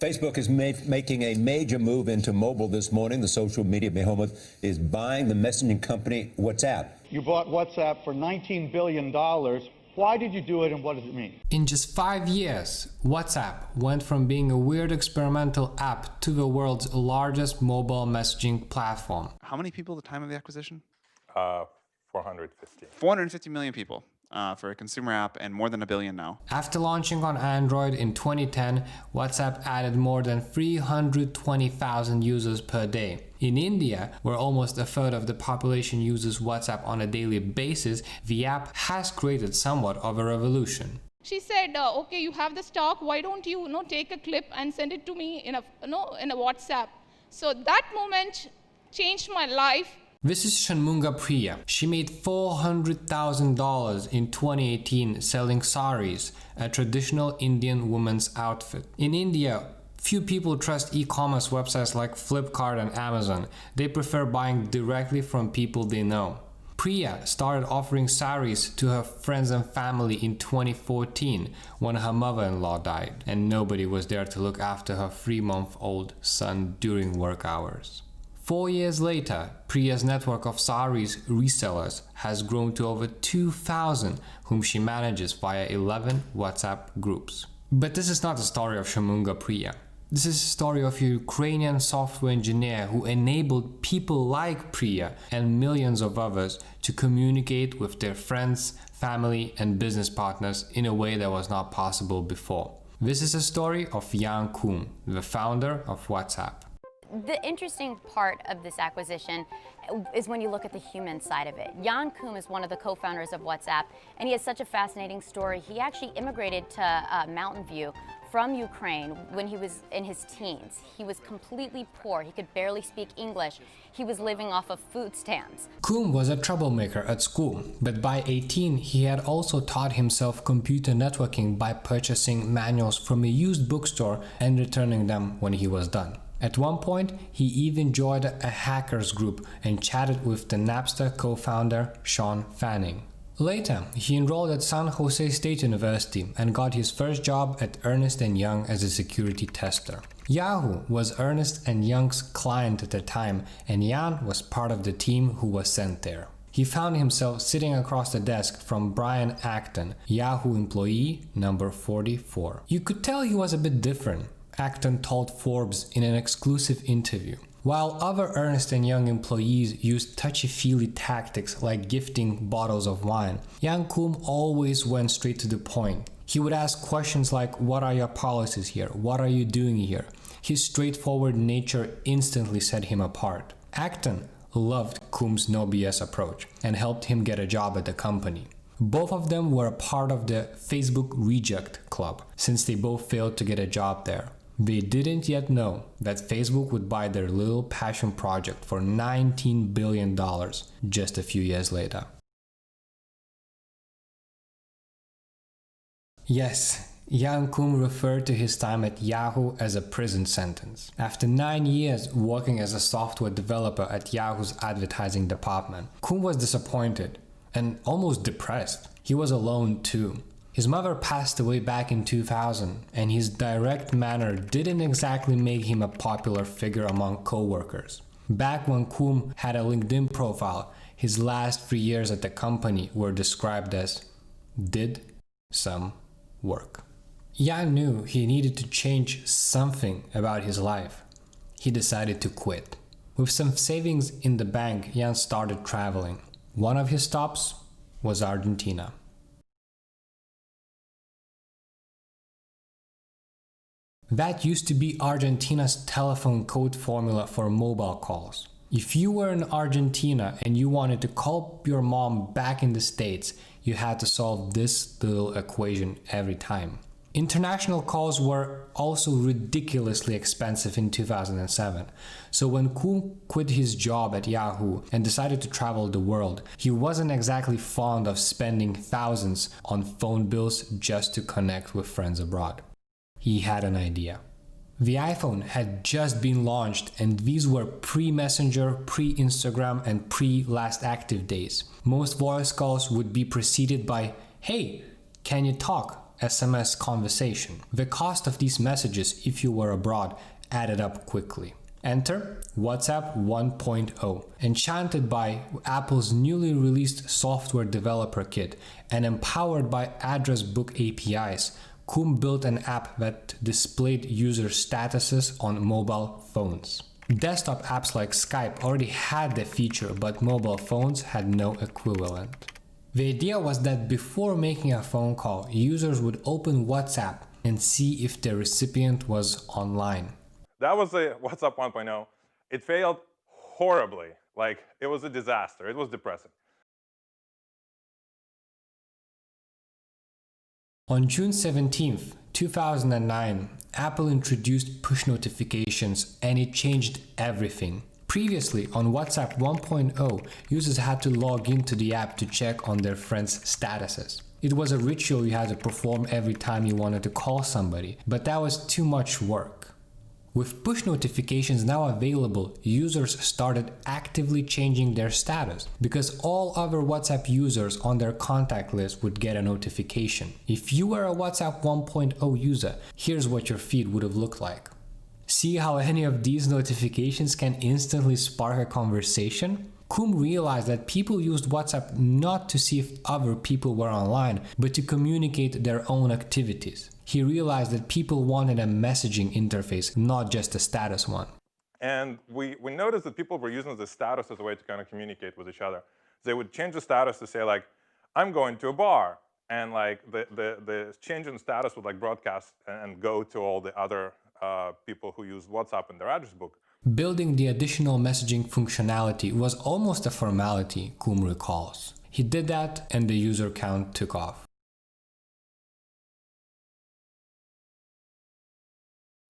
Facebook is making a major move into mobile this morning. The social media behemoth is buying the messaging company WhatsApp. You bought WhatsApp for $19 billion. Why did you do it, and what does it mean? In just 5 years, WhatsApp went from being a weird experimental app to the world's largest mobile messaging platform. How many people at the time of the acquisition? 450. 450 million people for a consumer app, and more than 1 billion now. After launching on Android in 2010, WhatsApp added more than 320,000 users per day. In India, where almost a third of the population uses WhatsApp on a daily basis, the app has created somewhat of a revolution. She said, okay, you have the stock, why don't you, take a clip and send it to me in a WhatsApp. So that moment changed my life. This is Shanmunga Priya. She made $400,000 in 2018 selling saris, a traditional Indian woman's outfit. In India, few people trust e-commerce websites like Flipkart and Amazon. They prefer buying directly from people they know. Priya started offering saris to her friends and family in 2014 when her mother-in-law died, and nobody was there to look after her 3-month-old son during work hours. 4 years later, Priya's network of saris resellers has grown to over 2,000, whom she manages via 11 WhatsApp groups. But this is not the story of Shanmunga Priya. This is the story of a Ukrainian software engineer who enabled people like Priya and millions of others to communicate with their friends, family, and business partners in a way that was not possible before. This is the story of Koum, the founder of WhatsApp. The interesting part of this acquisition is when you look at the human side of it. Koum is one of the co-founders of WhatsApp, and he has such a fascinating story. He actually immigrated to Mountain View from Ukraine when he was in his teens. He was completely poor. He could barely speak English. He was living off of food stamps. Koum was a troublemaker at school, but by 18 he had also taught himself computer networking by purchasing manuals from a used bookstore and returning them when he was done. At one point, he even joined a hackers group and chatted with the Napster co-founder Sean Fanning. Later, he enrolled at San Jose State University and got his first job at Ernst & Young as a security tester. Yahoo was Ernst & Young's client at the time, and Jan was part of the team who was sent there. He found himself sitting across the desk from Brian Acton, Yahoo employee number 44. You could tell he was a bit different, Acton told Forbes in an exclusive interview. While other Ernst & Young employees used touchy-feely tactics like gifting bottles of wine, Koum always went straight to the point. He would ask questions like, what are your policies here? What are you doing here? His straightforward nature instantly set him apart. Acton loved Koum's no BS approach and helped him get a job at the company. Both of them were a part of the Facebook Reject Club, since they both failed to get a job there. They didn't yet know that Facebook would buy their little passion project for $19 billion just a few years later. Yes, Koum referred to his time at Yahoo as a prison sentence. After 9 years working as a software developer at Yahoo's advertising department, Koum was disappointed and almost depressed. He was alone too. His mother passed away back in 2000, and his direct manner didn't exactly make him a popular figure among co-workers. Back when Koum had a LinkedIn profile, his last 3 years at the company were described as did some work. Jan knew he needed to change something about his life. He decided to quit. With some savings in the bank, Jan started traveling. One of his stops was Argentina. That used to be Argentina's telephone code formula for mobile calls. If you were in Argentina and you wanted to call your mom back in the States, you had to solve this little equation every time. International calls were also ridiculously expensive in 2007. So when Koum quit his job at Yahoo and decided to travel the world, he wasn't exactly fond of spending thousands on phone bills just to connect with friends abroad. He had an idea. The iPhone had just been launched, and these were pre-Messenger, pre-Instagram, and pre-Last Active days. Most voice calls would be preceded by, "Hey, can you talk?" SMS conversation. The cost of these messages, if you were abroad, added up quickly. Enter WhatsApp 1.0. Enchanted by Apple's newly released software developer kit and empowered by address book APIs, Koum built an app that displayed user statuses on mobile phones. Desktop apps like Skype already had the feature, but mobile phones had no equivalent. The idea was that before making a phone call, users would open WhatsApp and see if the recipient was online. That was the WhatsApp 1.0. It failed horribly. Like, it was a disaster. It was depressing. On June 17, 2009, Apple introduced push notifications and it changed everything. Previously, on WhatsApp 1.0, users had to log into the app to check on their friends' statuses. It was a ritual you had to perform every time you wanted to call somebody, but that was too much work. With push notifications now available, users started actively changing their status because all other WhatsApp users on their contact list would get a notification. If you were a WhatsApp 1.0 user, here's what your feed would have looked like. See how any of these notifications can instantly spark a conversation? Koum realized that people used WhatsApp not to see if other people were online, but to communicate their own activities. He realized that people wanted a messaging interface, not just a status one. And we noticed that people were using the status as a way to kind of communicate with each other. They would change the status to say, like, I'm going to a bar. And like the change in status would like broadcast and go to all the other people who use WhatsApp in their address book. Building the additional messaging functionality was almost a formality, Koum recalls. He did that and the user count took off.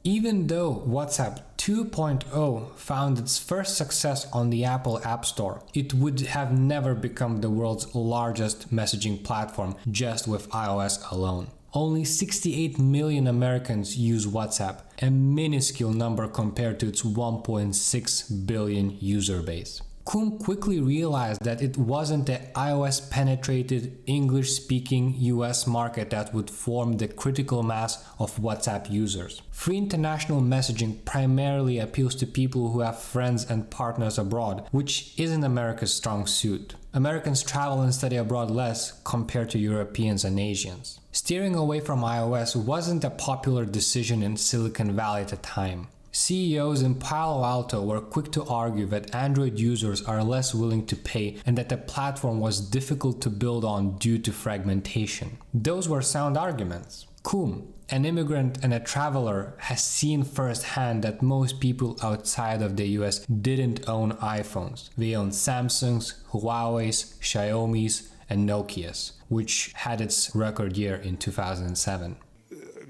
Even though WhatsApp 2.0 found its first success on the Apple App Store, it would have never become the world's largest messaging platform just with iOS alone. Only 68 million Americans use WhatsApp, a minuscule number compared to its 1.6 billion user base. Koum quickly realized that it wasn't the iOS-penetrated, English-speaking US market that would form the critical mass of WhatsApp users. Free international messaging primarily appeals to people who have friends and partners abroad, which isn't America's strong suit. Americans travel and study abroad less compared to Europeans and Asians. Steering away from iOS wasn't a popular decision in Silicon Valley at the time. CEOs in Palo Alto were quick to argue that Android users are less willing to pay and that the platform was difficult to build on due to fragmentation. Those were sound arguments. Koum, an immigrant and a traveler, has seen firsthand that most people outside of the US didn't own iPhones. They owned Samsungs, Huawei's, Xiaomi's, and Nokia's, which had its record year in 2007.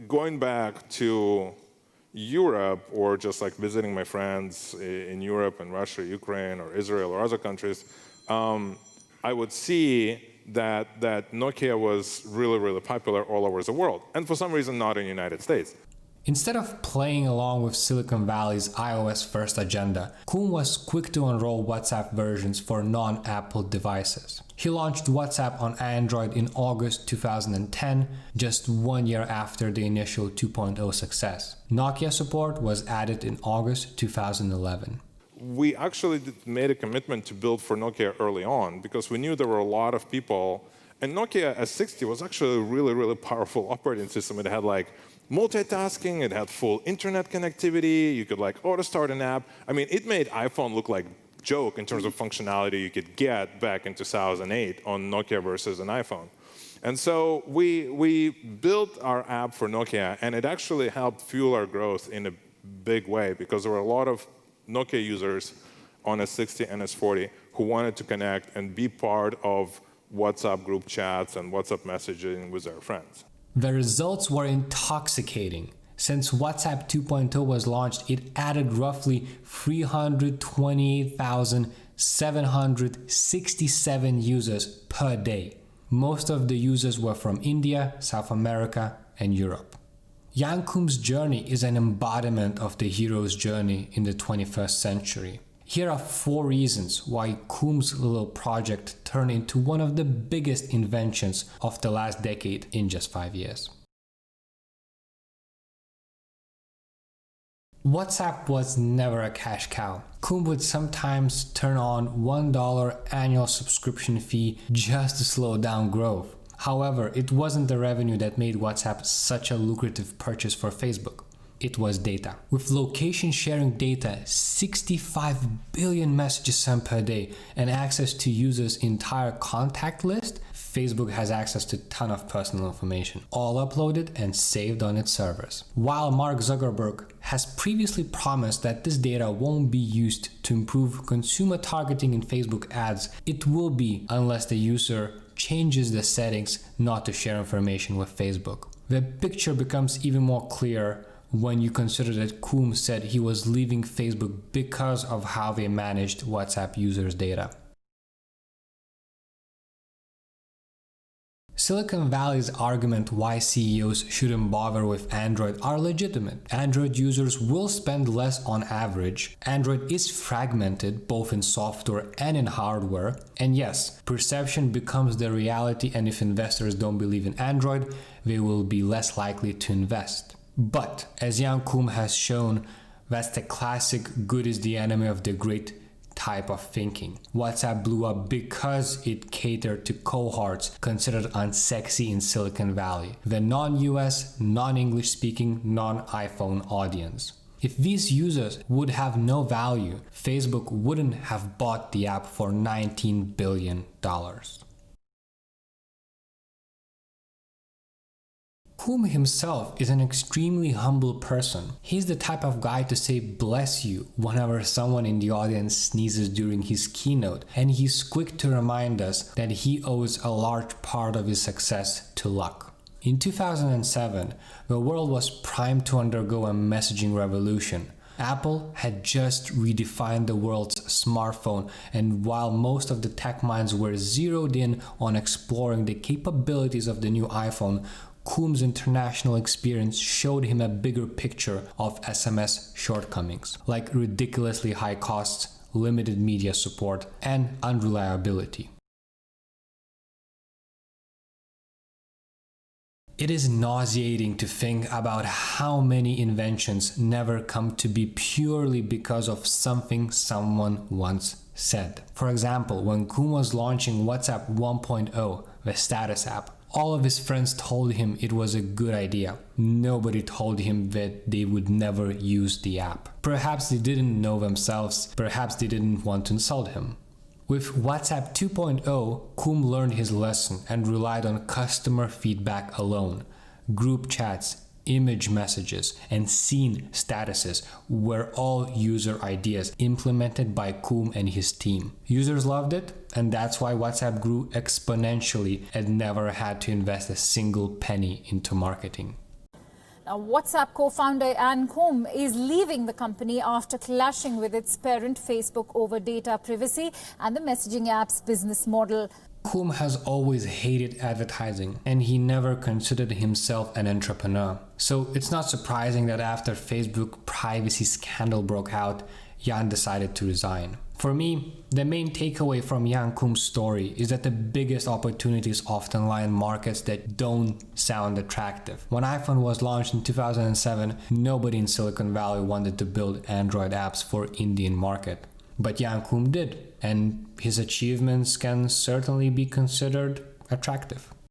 Going back to Europe, or just like visiting my friends in Europe and Russia, Ukraine, or Israel, or other countries, I would see that Nokia was really, really popular all over the world, and for some reason not in the United States. Instead of playing along with Silicon Valley's iOS first agenda, Koum was quick to unroll WhatsApp versions for non-Apple devices. He launched WhatsApp on Android in August 2010, just 1 year after the initial 2.0 success. Nokia support was added in August 2011. We actually made a commitment to build for Nokia early on because we knew there were a lot of people, and Nokia S60 was actually a really, really powerful operating system. It had like multitasking, it had full internet connectivity, you could like auto start an app. I mean, it made iPhone look like a joke in terms of functionality you could get back in 2008 on Nokia versus an iPhone. And so we built our app for Nokia, and it actually helped fuel our growth in a big way because there were a lot of Nokia users on S60 and S40 who wanted to connect and be part of WhatsApp group chats and WhatsApp messaging with their friends. The results were intoxicating. Since WhatsApp 2.0 was launched, it added roughly 328,767 users per day. Most of the users were from India, South America, and Europe. Jan Koum's journey is an embodiment of the hero's journey in the 21st century. Here are 4 reasons why Koum's little project turned into one of the biggest inventions of the last decade in just 5 years. WhatsApp was never a cash cow. Koum would sometimes turn on $1 annual subscription fee just to slow down growth. However, it wasn't the revenue that made WhatsApp such a lucrative purchase for Facebook. It was data. With location sharing data, 65 billion messages sent per day, and access to users' entire contact list, Facebook has access to a ton of personal information, all uploaded and saved on its servers. While Mark Zuckerberg has previously promised that this data won't be used to improve consumer targeting in Facebook ads, it will be unless the user changes the settings not to share information with Facebook. The picture becomes even more clear when you consider that Koum said he was leaving Facebook because of how they managed WhatsApp users' data. Silicon Valley's argument why CEOs shouldn't bother with Android are legitimate. Android users will spend less on average. Android is fragmented both in software and in hardware. And yes, perception becomes the reality, and if investors don't believe in Android, they will be less likely to invest. But as Jan Koum has shown, that's the classic good is the enemy of the great type of thinking. WhatsApp blew up because it catered to cohorts considered unsexy in Silicon Valley, the non-US, non-English speaking, non-iPhone audience. If these users would have no value, Facebook wouldn't have bought the app for $19 billion. Koum himself is an extremely humble person. He's the type of guy to say bless you whenever someone in the audience sneezes during his keynote, and he's quick to remind us that he owes a large part of his success to luck. In 2007, the world was primed to undergo a messaging revolution. Apple had just redefined the world's smartphone, and while most of the tech minds were zeroed in on exploring the capabilities of the new iPhone, Koum's international experience showed him a bigger picture of SMS shortcomings, like ridiculously high costs, limited media support, and unreliability. It is nauseating to think about how many inventions never come to be purely because of something someone once said. For example, when Koum was launching WhatsApp 1.0, the status app, all of his friends told him it was a good idea. Nobody told him that they would never use the app. Perhaps they didn't know themselves, perhaps they didn't want to insult him. With WhatsApp 2.0, Koum learned his lesson and relied on customer feedback alone. Group chats, image messages, and scene statuses were all user ideas implemented by Koum and his team. Users loved it, and that's why WhatsApp grew exponentially and never had to invest a single penny into marketing. Now, WhatsApp co-founder Jan Koum is leaving the company after clashing with its parent Facebook over data privacy and the messaging app's business model. Koum has always hated advertising, and he never considered himself an entrepreneur. So it's not surprising that after Facebook privacy scandal broke out, Jan decided to resign. For me, the main takeaway from Jan Koum's story is that the biggest opportunities often lie in markets that don't sound attractive. When iPhone was launched in 2007, nobody in Silicon Valley wanted to build Android apps for Indian market. But Jan Koum did, and his achievements can certainly be considered attractive.